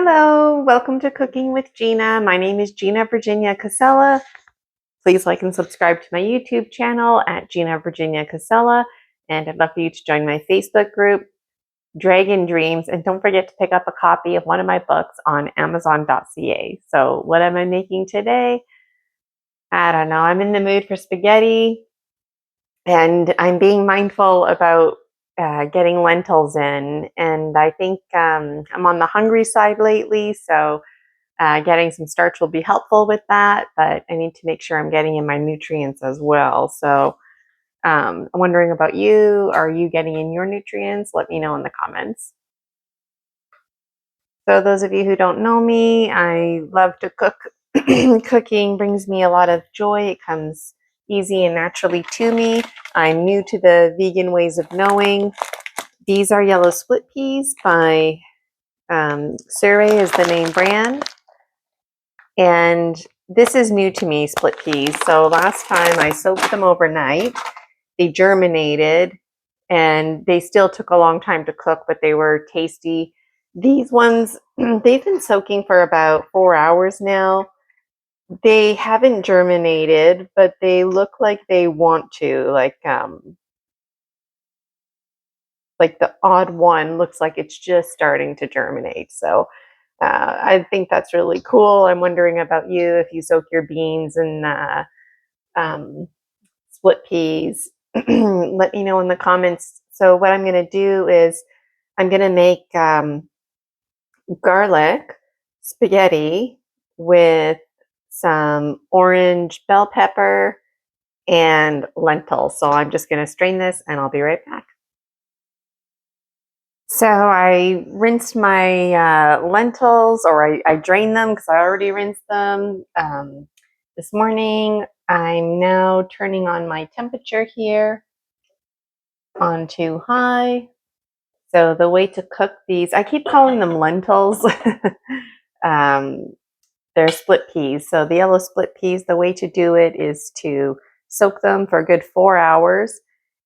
Hello, welcome to Cooking with Gina. My name is Gina Virginia Casella. Please like and subscribe to my YouTube channel at Gina Virginia Casella. And I'd love for you to join my Facebook group, Dragon Dreams. And don't forget to pick up a copy of one of my books on Amazon.ca. So what am I making today? I don't know. I'm in the mood for spaghetti. And I'm being mindful about getting lentils in. And I think I'm on the hungry side lately. So getting some starch will be helpful with that, but I need to make sure I'm getting in my nutrients as well. So I'm wondering about you. Are you getting in your nutrients? Let me know in the comments. So those of you who don't know me, I love to cook. Cooking brings me a lot of joy. It comes easy and naturally to me. I'm new to the vegan ways of knowing. These are yellow split peas by Surrey is the name brand. And this is new to me, split peas. So last time I soaked them overnight. They germinated and they still took a long time to cook, but they were tasty. These ones, they've been soaking for about 4 hours now. They haven't germinated, but they look like they want to. Like the odd one looks like it's just starting to germinate. So I think that's really cool. I'm wondering about you if you soak your beans in um, split peas. Let me know in the comments. So what I'm going to do is I'm going to make garlic spaghetti with some orange bell pepper and lentils. So I'm just going to strain this and I'll be right back. So I rinsed my lentils, or I drained them because I already rinsed them this morning. I'm now turning on my temperature here on too high. So the way to cook these, I keep calling them lentils. They're split peas. So the yellow split peas, the way to do it is to soak them for a good 4 hours.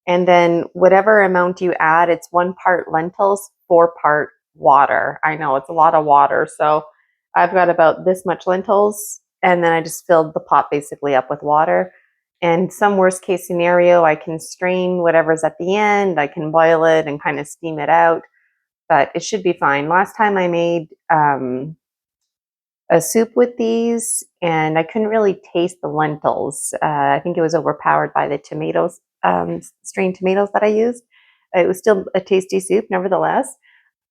And then whatever amount you add, it's 1 part lentils, 4 part water. I know it's a lot of water. So I've got about this much lentils. And then I just filled the pot basically up with water. And some worst case scenario, I can strain whatever's at the end. I can boil it and kind of steam it out. But it should be fine. Last time I made a soup with these and I couldn't really taste the lentils. I think it was overpowered by the tomatoes, strained tomatoes that I used. It was still a tasty soup nevertheless.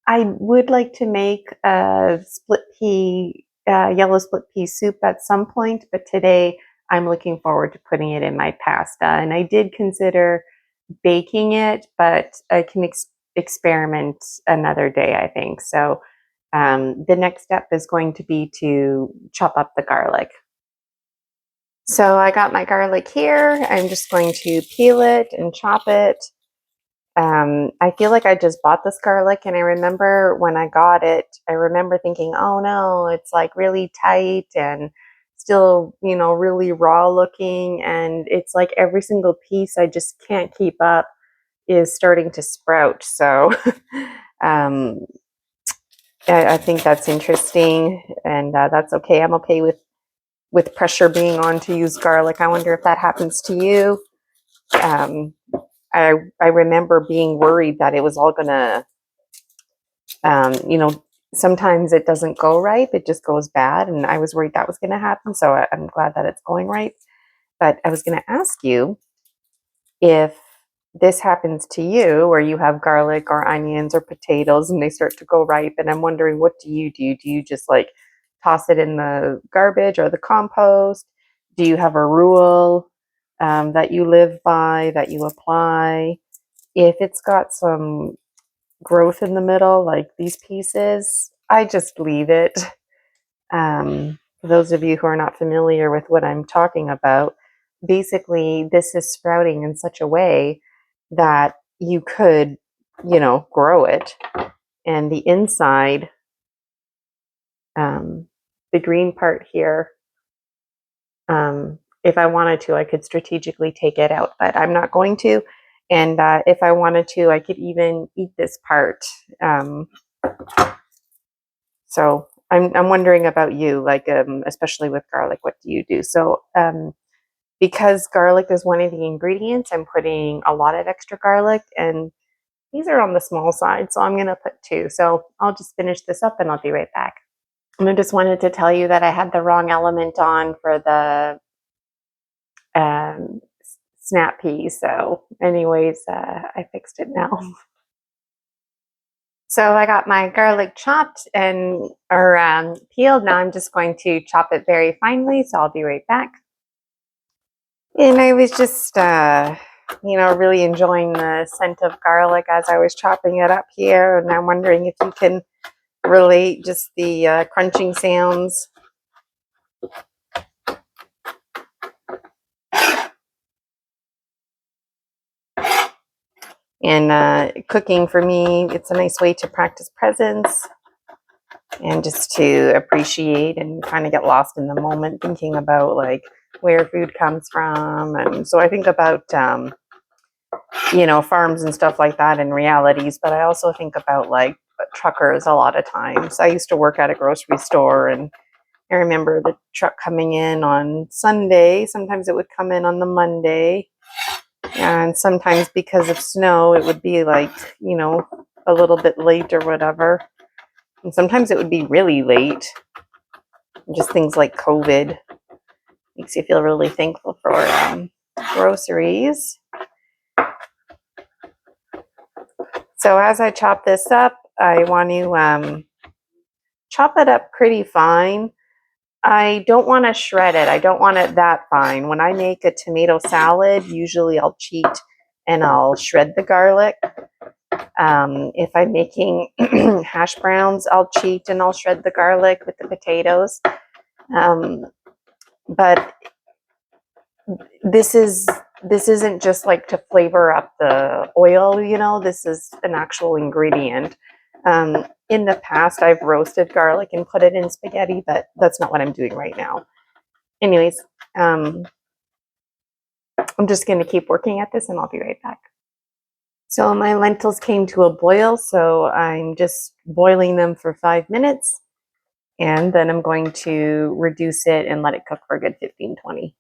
I would like to make a yellow split pea soup at some point, but today I'm looking forward to putting it in my pasta. And I did consider baking it, but I can experiment another day, I think. So the next step is going to be to chop up the garlic. So I got my garlic here. I'm just going to peel it and chop it. I feel like I just bought this garlic, and I remember when I got it, I remember thinking, oh no, it's like really tight and still, really raw looking. And it's like every single piece I just can't keep up is starting to sprout. So I think that's interesting, and that's okay. I'm okay with pressure being on to use garlic. I wonder if that happens to you. I remember being worried that it was all gonna, sometimes it doesn't go right; it just goes bad, and I was worried that was gonna happen. So I'm glad that it's going right. But I was gonna ask you if this happens to you, where you have garlic or onions or potatoes and they start to go ripe, and I'm wondering, what do you do? Do you just like toss it in the garbage or the compost? Do you have a rule that you live by, that you apply? If it's got some growth in the middle, like these pieces, I just leave it. For those of you who are not familiar with what I'm talking about, basically this is sprouting in such a way that you could, grow it. And the inside, the green part here, if I wanted to, I could strategically take it out, but I'm not going to. And if I wanted to, I could even eat this part. So I'm wondering about you, like, especially with garlic, what do you do? So, because garlic is one of the ingredients, I'm putting a lot of extra garlic, and these are on the small side, so I'm gonna put 2. So I'll just finish this up and I'll be right back. And I just wanted to tell you that I had the wrong element on for the snap peas. So anyways, I fixed it now. So I got my garlic chopped and or peeled. Now I'm just going to chop it very finely. So I'll be right back. And I was just, really enjoying the scent of garlic as I was chopping it up here. And I'm wondering if you can relate just the crunching sounds. And cooking for me, it's a nice way to practice presence and just to appreciate and kind of get lost in the moment, thinking about like where food comes from. And so I think about, farms and stuff like that and realities, but I also think about like truckers a lot of times. I used to work at a grocery store, and I remember the truck coming in on Sunday. Sometimes it would come in on the Monday. And sometimes because of snow, it would be like, a little bit late or whatever. And sometimes it would be really late. Just things like COVID makes you feel really thankful for groceries. So as I chop this up, I want to chop it up pretty fine. I don't want to shred it. I don't want it that fine. When I make a tomato salad, usually I'll cheat and I'll shred the garlic. If I'm making hash browns, I'll cheat and I'll shred the garlic with the potatoes. But this isn't just like to flavor up the oil, this is an actual ingredient. In the past, I've roasted garlic and put it in spaghetti, but that's not what I'm doing right now. Anyways, I'm just going to keep working at this and I'll be right back. So my lentils came to a boil, so I'm just boiling them for 5 minutes, and then I'm going to reduce it and let it cook for a good 15-20.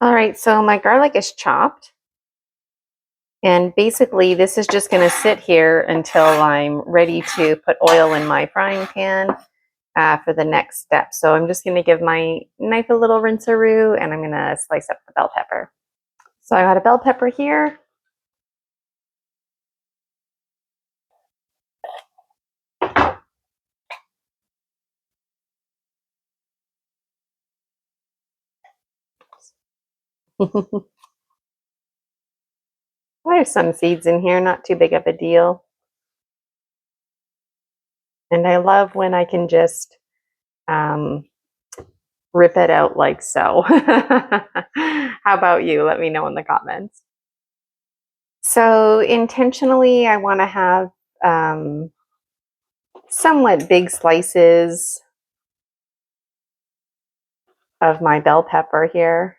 All right, so my garlic is chopped, and basically this is just going to sit here until I'm ready to put oil in my frying pan for the next step. So I'm just going to give my knife a little rinse-a-roo, and I'm going to slice up the bell pepper. So I got a bell pepper here. There's some seeds in here, not too big of a deal. And I love when I can just rip it out like so. How about you? Let me know in the comments. So intentionally, I want to have somewhat big slices of my bell pepper here.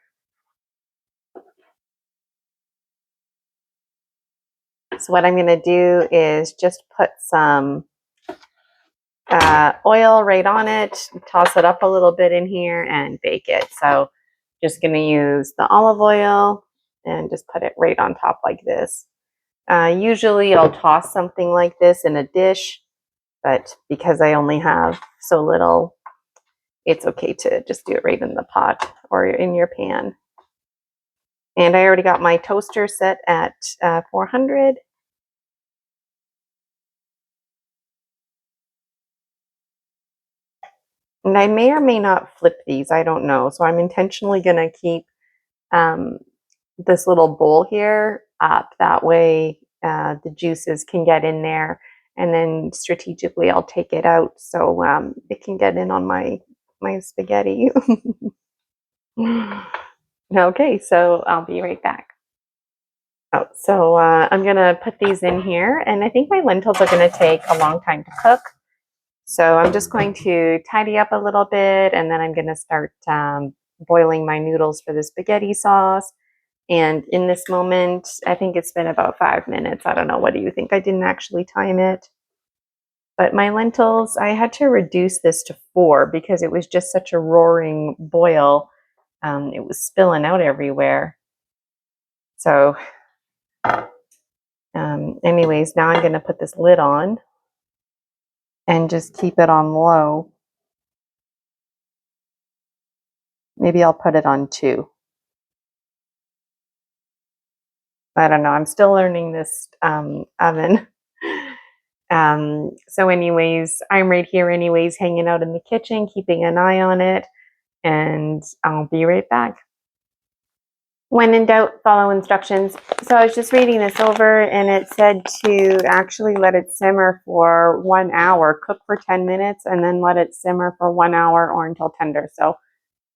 So what I'm going to do is just put some oil right on it, toss it up a little bit in here, and bake it. So just going to use the olive oil and just put it right on top like this. Usually I'll toss something like this in a dish, but because I only have so little, it's okay to just do it right in the pot or in your pan. And I already got my toaster set at 400. And I may or may not flip these, I don't know. So I'm intentionally going to keep this little bowl here up. That way the juices can get in there. And then strategically I'll take it out so it can get in on my spaghetti. Okay, so I'll be right back. Oh, so I'm gonna put these in here, and I think my lentils are gonna take a long time to cook. So I'm just going to tidy up a little bit, and then I'm gonna start boiling my noodles for the spaghetti sauce. And in this moment, I think it's been about 5 minutes. I don't know. What do you think? I didn't actually time it. But my lentils, I had to reduce this to 4 because it was just such a roaring boil. It was spilling out everywhere. So, anyways, now I'm going to put this lid on and just keep it on low. Maybe I'll put it on 2. I don't know. I'm still learning this oven. So anyways, I'm right here anyways, hanging out in the kitchen, keeping an eye on it, and I'll be right back. When in doubt, follow instructions. So I was just reading this over and it said to actually let it simmer for 1 hour, cook for 10 minutes, and then let it simmer for 1 hour or until tender. So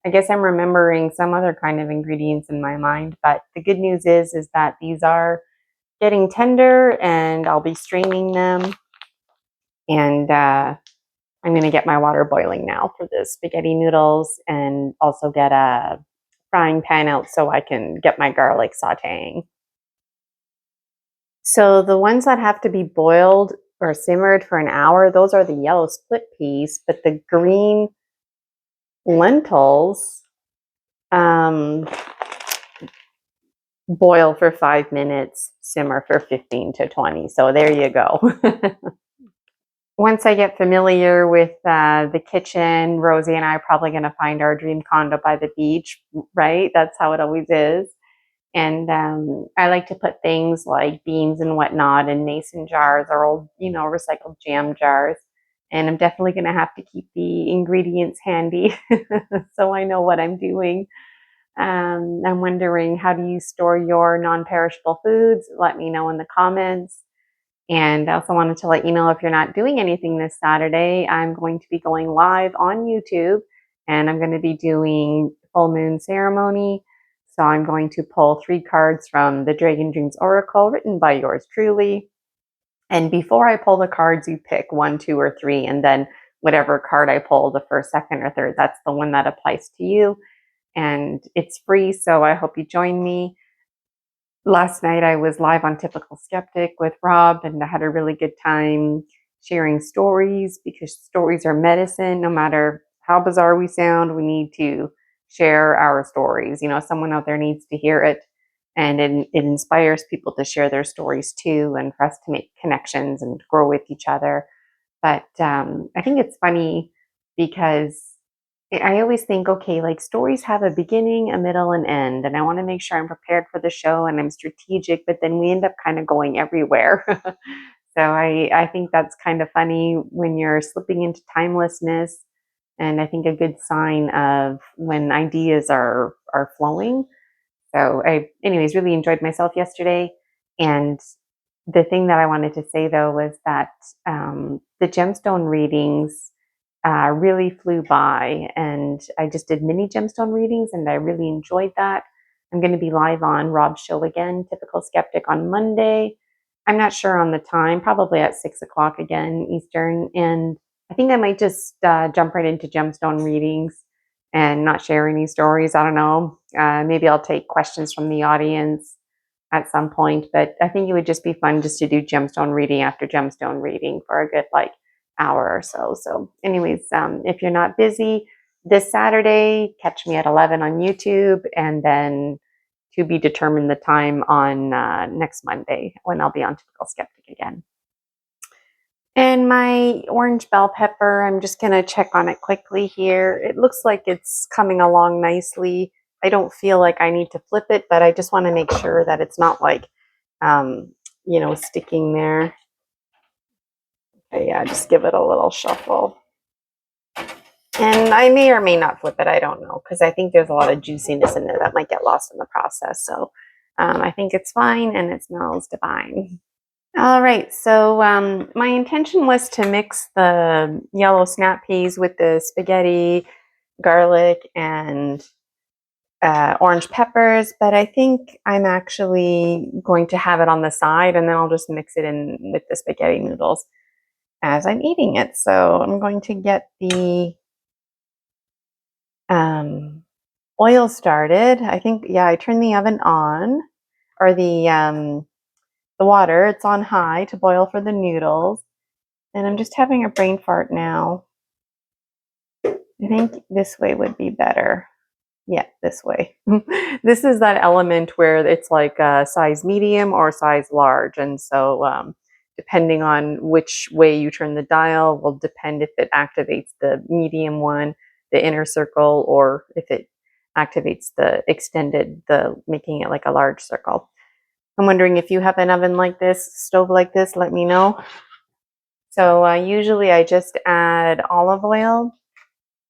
I guess I'm remembering some other kind of ingredients in my mind, but the good news is that these are getting tender and I'll be straining them. And I'm going to get my water boiling now for the spaghetti noodles and also get a frying pan out so I can get my garlic sauteing. So the ones that have to be boiled or simmered for an hour, those are the yellow split peas, but the green lentils boil for 5 minutes, simmer for 15 to 20. So there you go. Once I get familiar with the kitchen, Rosie and I are probably going to find our dream condo by the beach, right? That's how it always is. And I like to put things like beans and whatnot in mason jars or old, recycled jam jars. And I'm definitely going to have to keep the ingredients handy so I know what I'm doing. I'm wondering, how do you store your non-perishable foods? Let me know in the comments. And I also wanted to let you know, if you're not doing anything this Saturday, I'm going to be going live on YouTube and I'm going to be doing full moon ceremony. So I'm going to pull 3 cards from the Dragon Dreams Oracle written by yours truly. And before I pull the cards, you pick 1, 2, or 3, and then whatever card I pull, the first, second, or third, that's the one that applies to you. And it's free, so I hope you join me. Last night I was live on Typical Skeptic with Rob, and I had a really good time sharing stories, because stories are medicine. No matter how bizarre we sound, we need to share our stories. Someone out there needs to hear it, and it inspires people to share their stories too, and for us to make connections and grow with each other. But I think it's funny because I always think, okay, like stories have a beginning, a middle, and end, and I want to make sure I'm prepared for the show and I'm strategic, but then we end up kind of going everywhere. So I think that's kind of funny when you're slipping into timelessness, and I think a good sign of when ideas are flowing. So anyways, really enjoyed myself yesterday, and the thing that I wanted to say though was that the gemstone readings really flew by, and I just did mini gemstone readings and I really enjoyed that. I'm going to be live on Rob's show again, Typical Skeptic, on Monday. I'm not sure on the time, probably at 6 o'clock again Eastern. And I think I might just jump right into gemstone readings and not share any stories. I don't know. Maybe I'll take questions from the audience at some point, but I think it would just be fun just to do gemstone reading after gemstone reading for a good hour or so. So anyways, if you're not busy this Saturday, catch me at 11 on YouTube, and then to be determined the time on next Monday when I'll be on Typical Skeptic again. And my orange bell pepper, I'm just going to check on it quickly here. It looks like it's coming along nicely. I don't feel like I need to flip it, but I just want to make sure that it's not sticking there. Okay, yeah, just give it a little shuffle. And I may or may not flip it. I don't know, because I think there's a lot of juiciness in there that might get lost in the process. So I think it's fine and it smells divine. All right, so my intention was to mix the yellow snap peas with the spaghetti, garlic, and orange peppers, but I think I'm actually going to have it on the side, and then I'll just mix it in with the spaghetti noodles as I'm eating it. So I'm going to get the oil started. I think, yeah, I turned the oven on, or the water. It's on high to boil for the noodles. And I'm just having a brain fart now. I think this way would be better. Yeah, this way. This is that element where it's like a size medium or size large. And so depending on which way you turn the dial will depend if it activates the medium one, the inner circle, or if it activates the extended, the making it like a large circle. I'm wondering if you have an oven like this, stove like this, let me know. So usually I just add olive oil,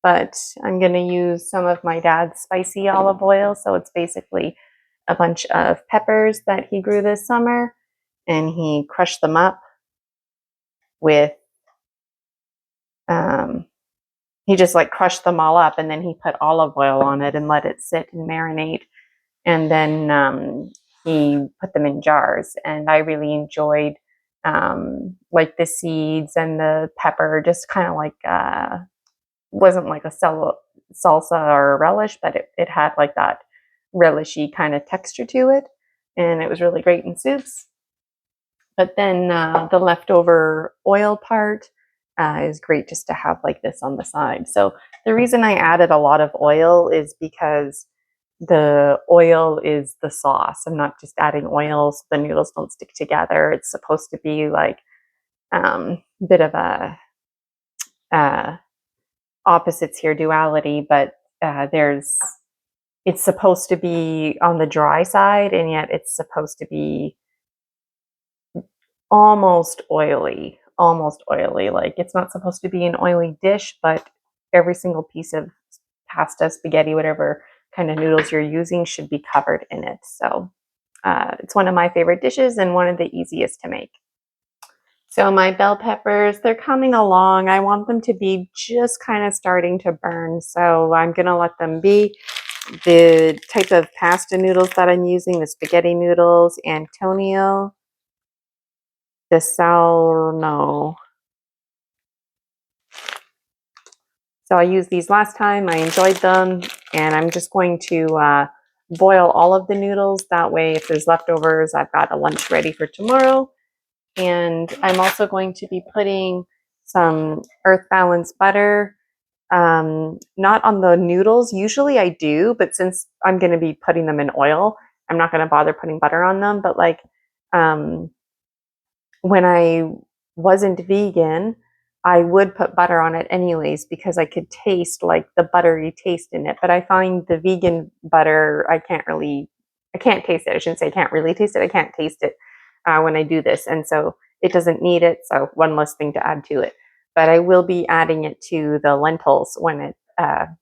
but I'm going to use some of my dad's spicy olive oil. So it's basically a bunch of peppers that he grew this summer, and he crushed them up with, he just like crushed them all up, and then he put olive oil on it and let it sit and marinate. And then he put them in jars, and I really enjoyed like the seeds and the pepper, just kind of like wasn't like a salsa or a relish, but it had like that relishy kind of texture to it, and it was really great in soups. But then the leftover oil part is great just to have like this on the side. So the reason I added a lot of oil is because the oil is the sauce. I'm not just adding oil so the noodles don't stick together. It's supposed to be like bit of a opposites here, duality, but it's supposed to be on the dry side, and yet it's supposed to be almost oily, almost oily. Like it's not supposed to be an oily dish, but every single piece of pasta, spaghetti, whatever kind of noodles you're using should be covered in it. So it's one of my favorite dishes and one of the easiest to make. So my bell peppers, they're coming along. I want them to be just kind of starting to burn. So I'm going to let them be. The type of pasta noodles that I'm using, the spaghetti noodles, Antonio de Salerno. So I used these last time. I enjoyed them, and I'm just going to boil all of the noodles. That way, if there's leftovers, I've got a lunch ready for tomorrow. And I'm also going to be putting some Earth Balance butter, not on the noodles. Usually I do, but since I'm going to be putting them in oil, I'm not going to bother putting butter on them. But like when I wasn't vegan, I would put butter on it anyways because I could taste like the buttery taste in it. But I find the vegan butter, I can't taste it. I shouldn't say I can't really taste it. I can't taste it when I do this. And so it doesn't need it. So one less thing to add to it. But I will be adding it to the lentils when the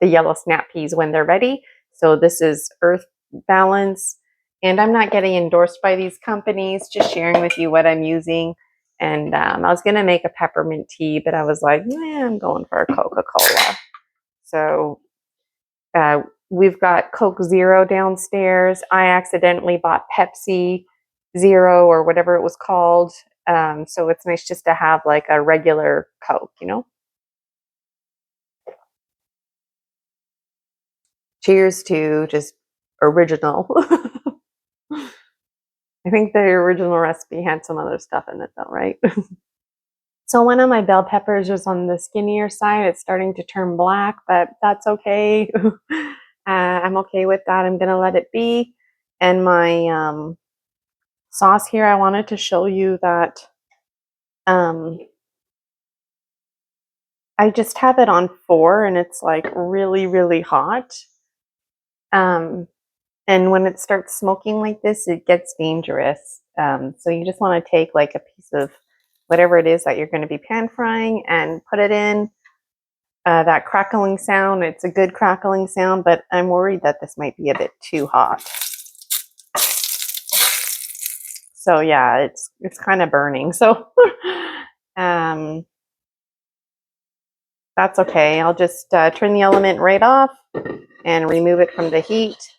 yellow snap peas when they're ready. So this is Earth Balance. And I'm not getting endorsed by these companies, just sharing with you what I'm using. And I was going to make a peppermint tea, but I was like, I'm going for a Coca-Cola. So we've got Coke Zero downstairs. I accidentally bought Pepsi Zero or whatever it was called. So it's nice just to have like a regular Coke, you know? Cheers to just original. I think the original recipe had some other stuff in it though, right? So one of my bell peppers was on the skinnier side. It's starting to turn black, but that's okay. I'm okay with that. I'm gonna let it be. And my sauce here, I wanted to show you that um, I just have it on 4 and it's like really, really hot. And when it starts smoking like this, it gets dangerous. So you just want to take like a piece of whatever it is that you're going to be pan frying and put it in. That crackling sound, it's a good crackling sound, but I'm worried that this might be a bit too hot. So yeah, it's kind of burning. So that's okay. I'll just turn the element right off and remove it from the heat.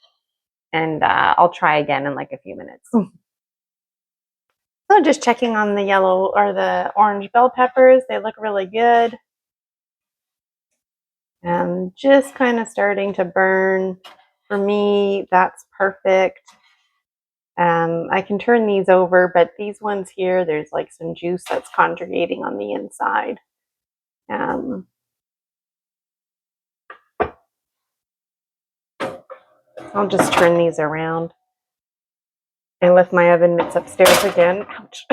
And I'll try again in like a few minutes. So just checking on the yellow or the orange bell peppers. They look really good. And just kind of starting to burn. For me, that's perfect. I can turn these over, but these ones here, there's like some juice that's congregating on the inside. I'll just turn these around. I left my oven mitts upstairs again. Ouch.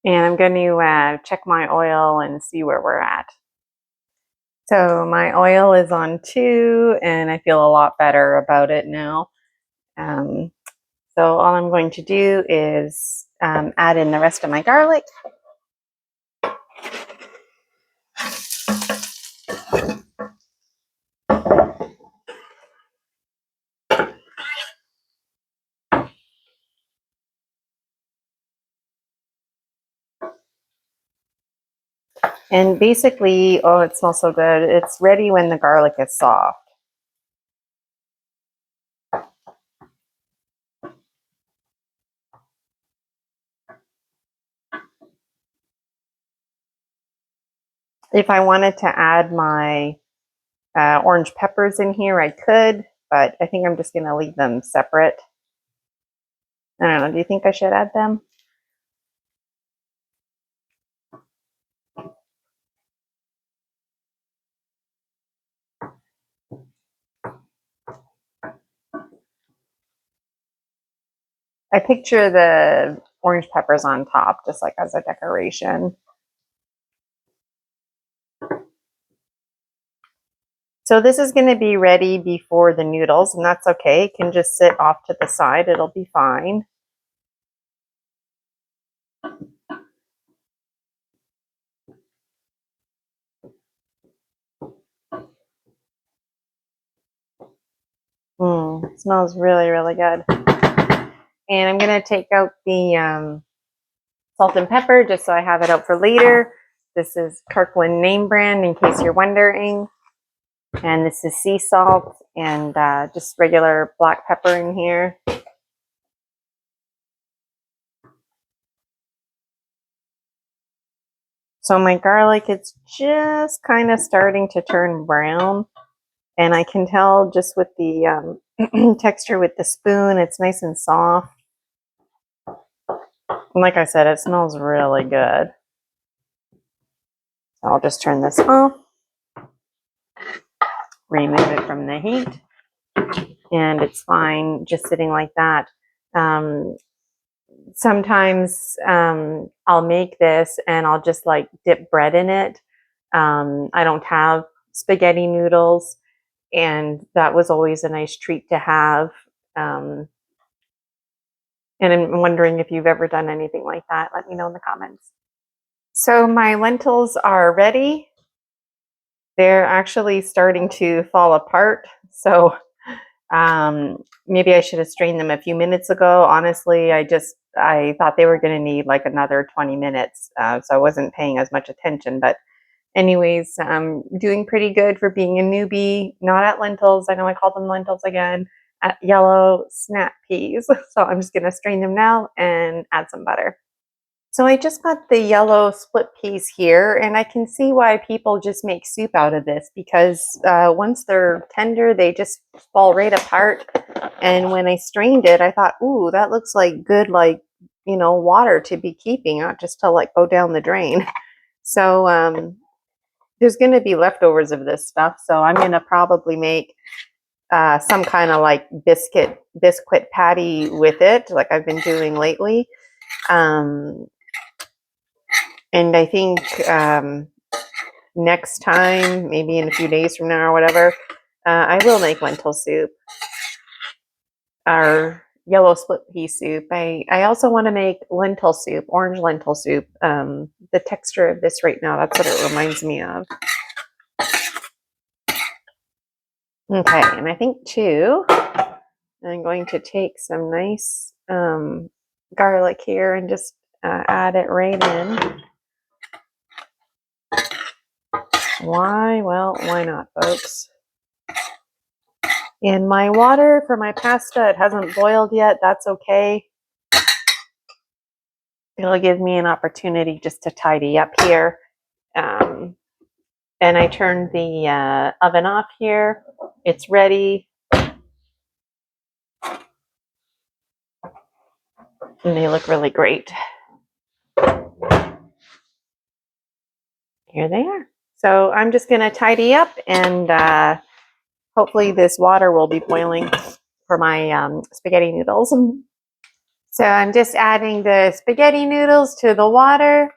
And I'm going to check my oil and see where we're at. So my oil is on 2, and I feel a lot better about it now. So all I'm going to do is add in the rest of my garlic. And basically, oh, it smells so good. It's ready when the garlic is soft. If I wanted to add my orange peppers in here, I could, but I think I'm just going to leave them separate. I don't know. Do you think I should add them? I picture the orange peppers on top, just like as a decoration. So this is going to be ready before the noodles, and that's okay. It can just sit off to the side. It'll be fine. It smells really, really good. And I'm going to take out the salt and pepper just so I have it out for later. This is Kirkland name brand, in case you're wondering. And this is sea salt and just regular black pepper in here. So my garlic, it's just kind of starting to turn brown. And I can tell just with the texture with the spoon, it's nice and soft. And like I said, it smells really good. So I'll just turn this off. Remove it from the heat. And it's fine just sitting like that. Sometimes I'll make this and I'll just like dip bread in it. I don't have spaghetti noodles, and that was always a nice treat to have. And I'm wondering if you've ever done anything like that. Let me know in the comments. So my lentils are ready. They're actually starting to fall apart. So maybe I should have strained them a few minutes ago. Honestly, I thought they were going to need like another 20 minutes. So I wasn't paying as much attention. But anyways, doing pretty good for being a newbie. Not at lentils. I know I called them lentils again. At yellow snap peas. So I'm just going to strain them now and add some butter. So I just got the yellow split peas here, and I can see why people just make soup out of this, because once they're tender, they just fall right apart. And when I strained it, I thought, ooh, that looks like good, like, you know, water to be keeping, not just to like go down the drain. So there's going to be leftovers of this stuff. So I'm going to probably make some kind of like biscuit patty with it, like I've been doing lately. And I think next time, maybe in a few days from now or whatever, I will make lentil soup or yellow split pea soup. I also want to make lentil soup, orange lentil soup. The texture of this right now, that's what it reminds me of. Okay, and I think too, I'm going to take some nice garlic here and just add it right in. Why? Well, why not, folks? And my water for my pasta, it hasn't boiled yet. That's okay. It'll give me an opportunity just to tidy up here. And I turned the oven off here. It's ready. And they look really great. Here they are. So I'm just going to tidy up, and hopefully this water will be boiling for my spaghetti noodles. So I'm just adding the spaghetti noodles to the water,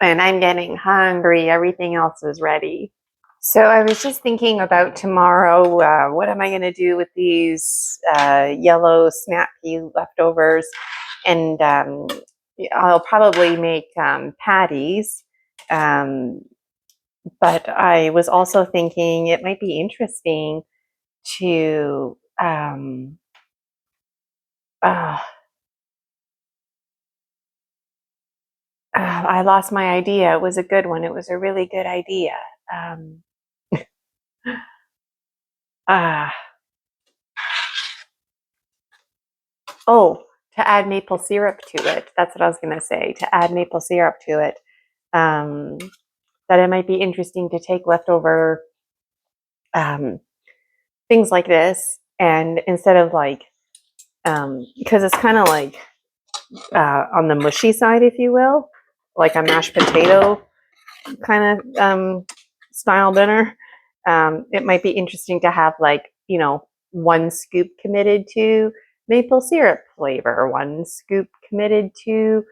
and I'm getting hungry. Everything else is ready. So I was just thinking about tomorrow. What am I going to do with these yellow snap pea leftovers? And I'll probably make patties. But I was also thinking it might be interesting to I lost my idea. It was a good one. It was a really good idea. Um, uh, oh, to add maple syrup to it. That's what I was going to say. To add maple syrup to it. That it might be interesting to take leftover things like this, and instead of like, because it's kind of like on the mushy side, if you will, like a mashed potato kind of style dinner. It might be interesting to have, like, one scoop committed to maple syrup flavor, one scoop committed to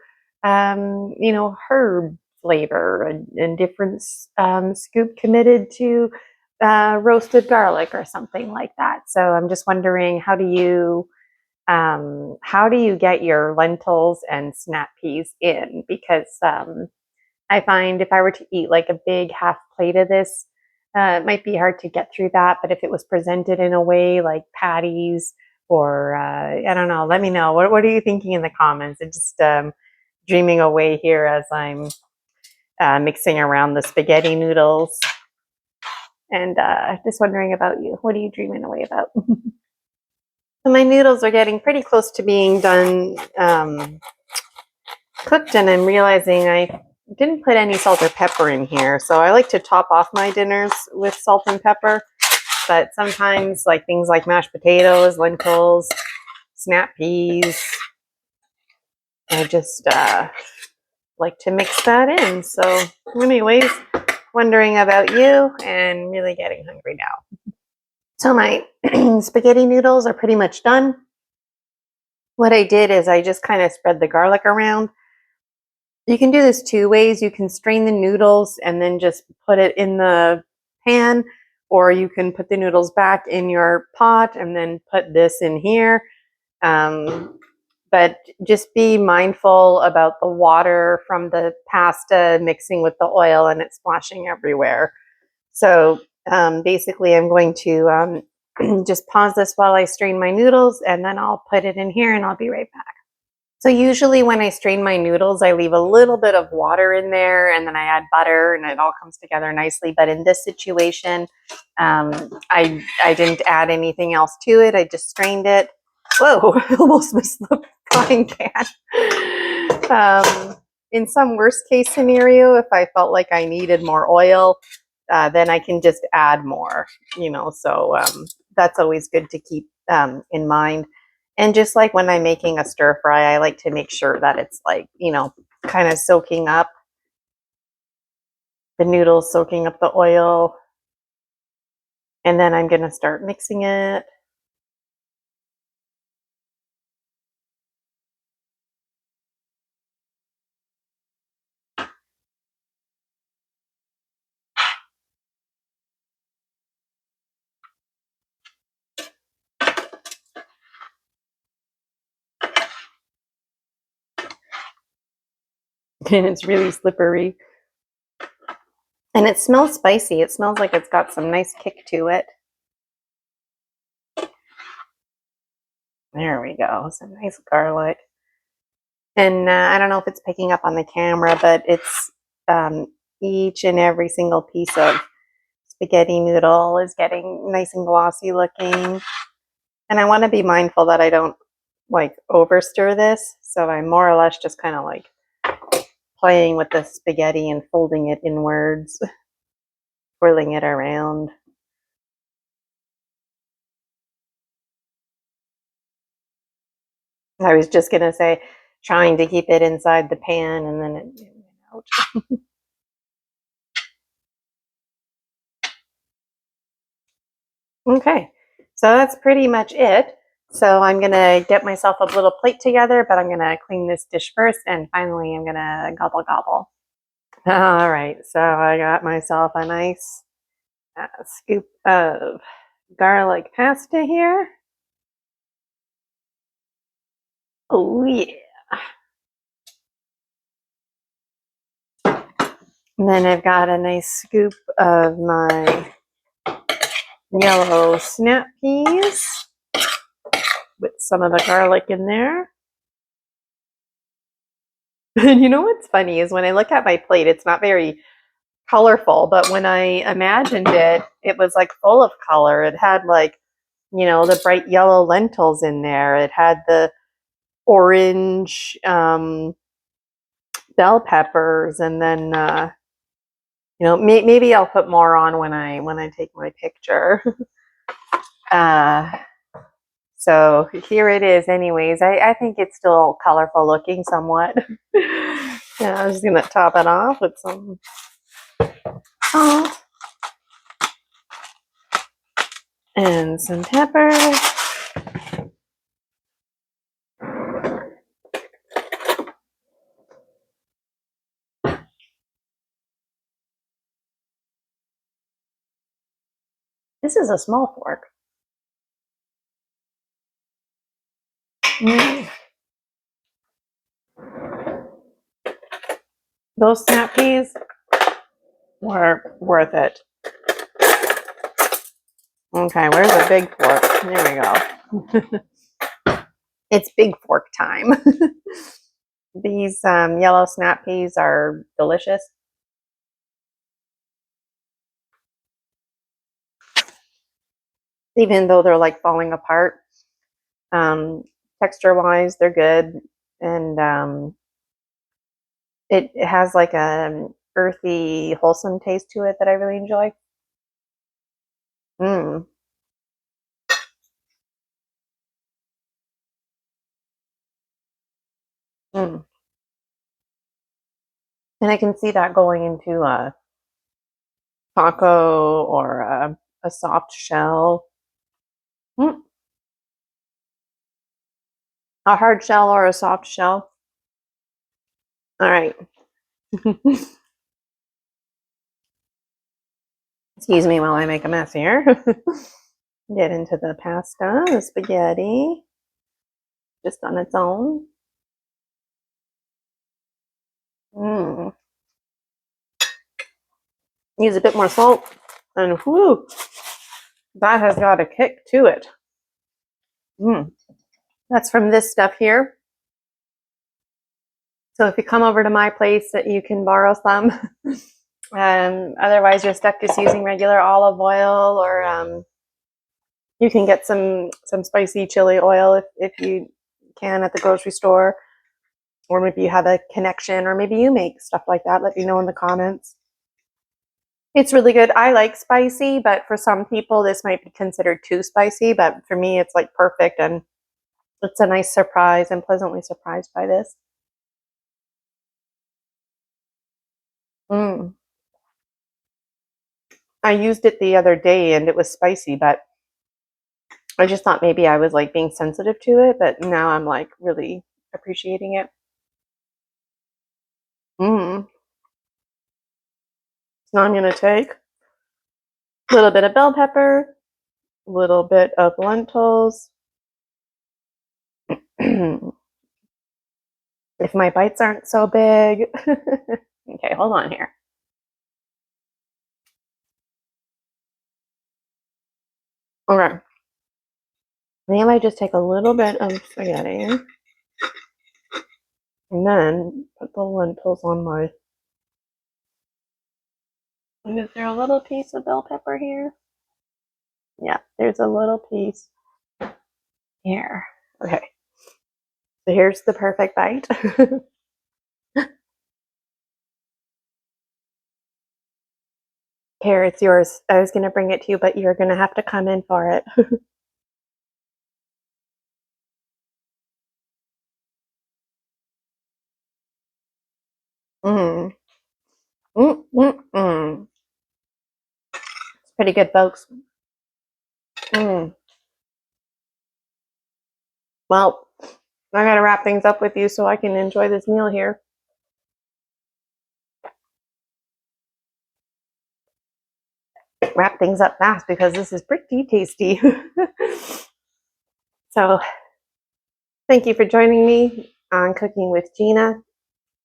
herb flavor, and different scoop committed to roasted garlic or something like that. So I'm just wondering, how do you get your lentils and snap peas in? Because I find if I were to eat like a big half plate of this, it might be hard to get through that. But if it was presented in a way like patties, or I don't know, let me know. What are you thinking in the comments? I'm just dreaming away here as I'm mixing around the spaghetti noodles, and just wondering about you. What are you dreaming away about? So my noodles are getting pretty close to being done cooked, and I'm realizing I didn't put any salt or pepper in here. So I like to top off my dinners with salt and pepper, but sometimes, like, things like mashed potatoes, lentils, snap peas, I just like to mix that in. So anyways, wondering about you and really getting hungry now. So my spaghetti noodles are pretty much done. What I did is I just kind of spread the garlic around. You can do this two ways. You can strain the noodles and then just put it in the pan, or you can put the noodles back in your pot and then put this in here. But just be mindful about the water from the pasta mixing with the oil and it splashing everywhere. So basically, I'm going to just pause this while I strain my noodles, and then I'll put it in here and I'll be right back. So usually when I strain my noodles, I leave a little bit of water in there, and then I add butter, and it all comes together nicely. But in this situation, I didn't add anything else to it. I just strained it. Whoa, I almost missed the frying pan. In some worst case scenario, if I felt like I needed more oil, then I can just add more, so that's always good to keep in mind. And just like when I'm making a stir fry, I like to make sure that it's like, kind of soaking up the noodles, soaking up the oil. And then I'm going to start mixing it. And it's really slippery. And it smells spicy. It smells like it's got some nice kick to it. There we go. Some nice garlic. And I don't know if it's picking up on the camera, but it's each and every single piece of spaghetti noodle is getting nice and glossy looking. And I want to be mindful that I don't like over stir this. So I more or less just kind of like playing with the spaghetti and folding it inwards, twirling it around. I was just gonna say, trying to keep it inside the pan and then it went out. Okay, so that's pretty much it. So I'm gonna get myself a little plate together, but I'm gonna clean this dish first, and finally I'm gonna gobble gobble. All right, so I got myself a nice scoop of garlic pasta here. Oh yeah. And then I've got a nice scoop of my yellow snap peas with some of the garlic in there. And you know what's funny is when I look at my plate, it's not very colorful, but when I imagined it, it was like full of color. It had like, the bright yellow lentils in there. It had the orange bell peppers, and then maybe I'll put more on when I take my picture. uh, so here it is. Anyways, I think it's still colorful looking somewhat. Yeah, I'm just gonna top it off with some salt and some pepper. This is a small fork. Mm. Those snap peas were worth it. Okay, where's the big fork? There we go. It's big fork time. These yellow snap peas are delicious. Even though they're like falling apart. Texture wise, they're good. And it has like an earthy, wholesome taste to it that I really enjoy. Mm. Mm. And I can see that going into a taco or a soft shell. Mm. A hard shell or a soft shell. All right. Excuse me while I make a mess here. Get into the pasta, the spaghetti, just on its own. Mm. Use a bit more salt, and whoo, that has got a kick to it. Mm. That's from this stuff here. So if you come over to my place, that you can borrow some. Otherwise, you're stuck just using regular olive oil, or you can get some spicy chili oil if you can at the grocery store, or maybe you have a connection, or maybe you make stuff like that. Let me know in the comments. It's really good. I like spicy, but for some people, this might be considered too spicy. But for me, it's like perfect, and it's a nice surprise. I'm pleasantly surprised by this. Mm. I used it the other day, and it was spicy, but I just thought maybe I was like being sensitive to it. But now I'm like really appreciating it. Mm. So now I'm going to take a little bit of bell pepper, a little bit of lentils. If my bites aren't so big. Okay, hold on here. Okay. Maybe I just take a little bit of spaghetti and then put the lentils on my. And is there a little piece of bell pepper here? Yeah, there's a little piece here. Okay. So here's the perfect bite. Here, it's yours. I was going to bring it to you, but you're going to have to come in for it. mm. Mm. It's pretty good, folks. Mm. Well, I got to wrap things up with you so I can enjoy this meal here. Wrap things up fast because this is pretty tasty. So, thank you for joining me on Cooking with Gina.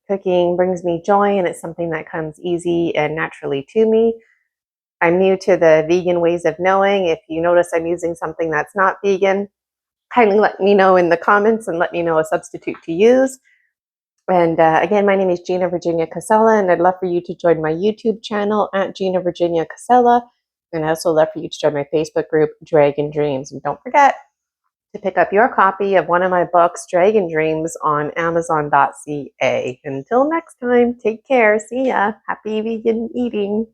Cooking brings me joy and it's something that comes easy and naturally to me. I'm new to the vegan ways of knowing. If you notice I'm using something that's not vegan, kindly let me know in the comments and let me know a substitute to use. And again, my name is Gina Virginia Casella, and I'd love for you to join my YouTube channel at Gina Virginia Casella. And I also love for you to join my Facebook group, Dragon Dreams. And don't forget to pick up your copy of one of my books, Dragon Dreams, on Amazon.ca. Until next time, take care. See ya. Happy vegan eating.